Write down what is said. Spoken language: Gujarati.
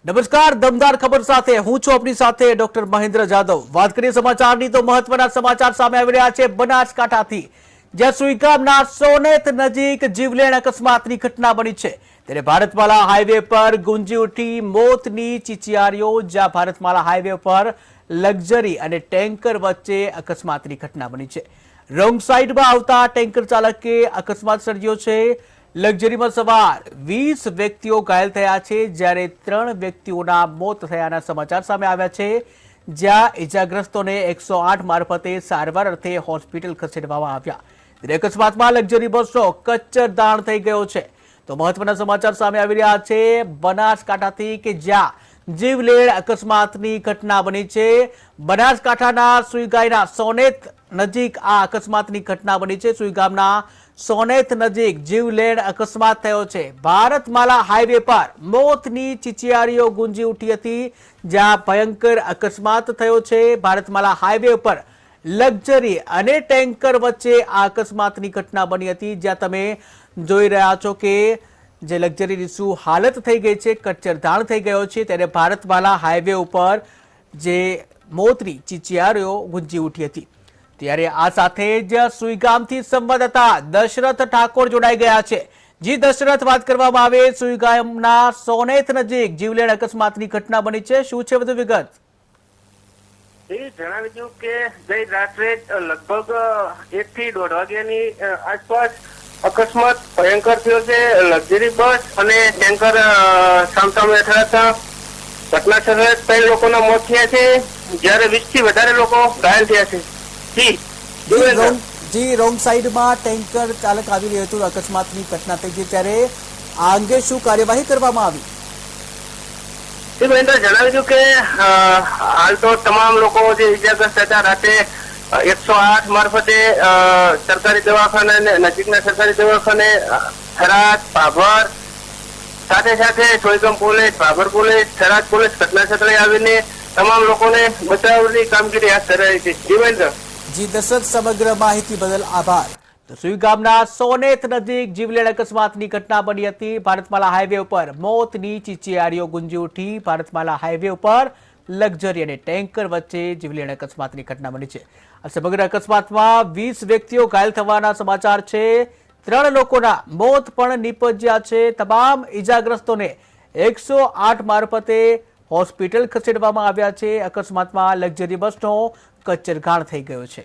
નમસ્કાર, દમદાર ખબર સાથે હું છું આપની સાથે ડોક્ટર મહેન્દ્ર જાદવ। વાત કરીએ સમાચારની તો મહત્વના સમાચાર સામે આવી રહ્યા છે બનાસકાંઠાથી, જ્યાં સુઈગામના સોનેત નજીક જીવલેણ અકસ્માતની ઘટના બની છે। ત્યારે ભારતમાલા હાઈવે પર ગુંજી ઉઠી મોતની ચીચિયારીઓ, જ્યાં ભારતમાલા હાઈવે પર લક્ઝરી અને ટેન્કર વચ્ચે અકસ્માતની ઘટના બની છે। રોંગ સાઈડમાં આવતા ટેન્કર ચાલકે અકસ્માત સર્જ્યો છે। લક્ઝરીમાં સવાર 20 વ્યક્તિઓ ઘાયલ થયા છે, જ્યારે 3 વ્યક્તિઓના મોત થયાના સમાચાર સામે આવ્યા છે, જ્યાં ઇજાગ્રસ્તોને 108 મારફતે સારવાર અર્થે હોસ્પિટલ ખસેડવામાં આવ્યા। ત્યારે અકસ્માતમાં લક્ઝરી બસનો કચ્ચરદાણ થઈ ગયો છે। તો મહત્વના સમાચાર સામે આવી રહ્યા છે બનાસકાંઠાથી, કે જ્યાં જીવલેણ અકસ્માતની ઘટના બની છે। બનાસકાંઠાના સુઈગામના સોનેત નજીક આ અકસ્માતની ઘટના બની છે। સુઈગામના સોનેત નજીક જીવલેણ અકસ્માત થયો છે। ભારતમાલા હાઈવે પર મોતની ચીચિયારીઓ ગુંજી ઉઠી હતી, જ્યાં ભયંકર અકસ્માત થયો છે। ભારતમાલા હાઈવે પર લક્ઝરી અને ટેન્કર વચ્ચે આ અકસ્માતની ઘટના બની હતી, જ્યાં તમે જોઈ રહ્યા છો કે જે લક્ઝરીની શું હાલત થઈ ગઈ છે, કચ્ચરદાણ થઈ ગયો છે। ત્યારે ભારતમાલા હાઈવે ઉપર જે મોતની ચીચિયારીઓ ગુંજી ઉઠી હતી। ત્યારે આ સાથે જ સુઈગામથી સંવાદદાતા દશરથ ઠાકોર જોડાઈ ગયા છે। જી દશરથ, વાત કરવામાં આવે સુઈગામના સોનેત નજીક જીવલેણ અકસ્માતની ઘટના બની છે, શું છે વધુ વિગત? જણાવી દઉં કે ગઈ રાત્રે લગભગ 1 થી 1.5 વાગ્યાની આસપાસ અકસ્માત ભયંકર થયો છે। લક્ઝરી બસ અને ટેન્કર સામસામે અથડાતા ઘટના સ્થળે 3 લોકોના મોત થયા છે, જ્યારે 20 થી વધારે લોકો ઘાયલ થયા છે। જી રોંગ સાઈડમાં ટેન્કર ચાલક આવી રહ્યું હતું, અકસ્માતની ઘટના થઈ છે, ત્યારે આ અંગે શું કાર્યવાહી કરવામાં આવી? મહેન્દ્ર, જણાવી દઉં કે હાલ તો તમામ લોકો જે ઇજાગ્રસ્ત હતા રાતે 108 મારફતે સરકારી દવાખાને, નજીકના સરકારી દવાખાને થરાદ, ભાભર, સાથે સાથે Suigam police, Bhabhar police, Tharad police ઘટના સ્થળે આવીને તમામ લોકોને બચાવની કામગીરી હાથ ધરાઈ છે। જીવેન્દ્ર જી દશરથ, સમગ્ર માહિતી બદલ આભાર। તો સુઈગામના સોનેત નજીક જીવલેણ અકસ્માતની ઘટના બની હતી। ભારતમાલા હાઈવે ઉપર મોતની ચીચિયારીઓ ગુંજી ઉઠી। ભારતમાલા હાઈવે ઉપર લક્ઝરી અને ટેન્કર વચ્ચે જીવલેણ અકસ્માતની ઘટના બની છે। આ સમગ્ર અકસ્માતમાં 20 વ્યક્તિઓ ઘાયલ થવાના સમાચાર છે। 3 લોકોના મોત પણ નીપજ્યા છે। તમામ ઇજાગ્રસ્તોને 108 મારફતે હોસ્પિટલ ખસેડવામાં આવ્યા છે। અકસ્માતમાં લક્ઝરી બસનો કચ્ચરઘાણ થઈ ગયો છે।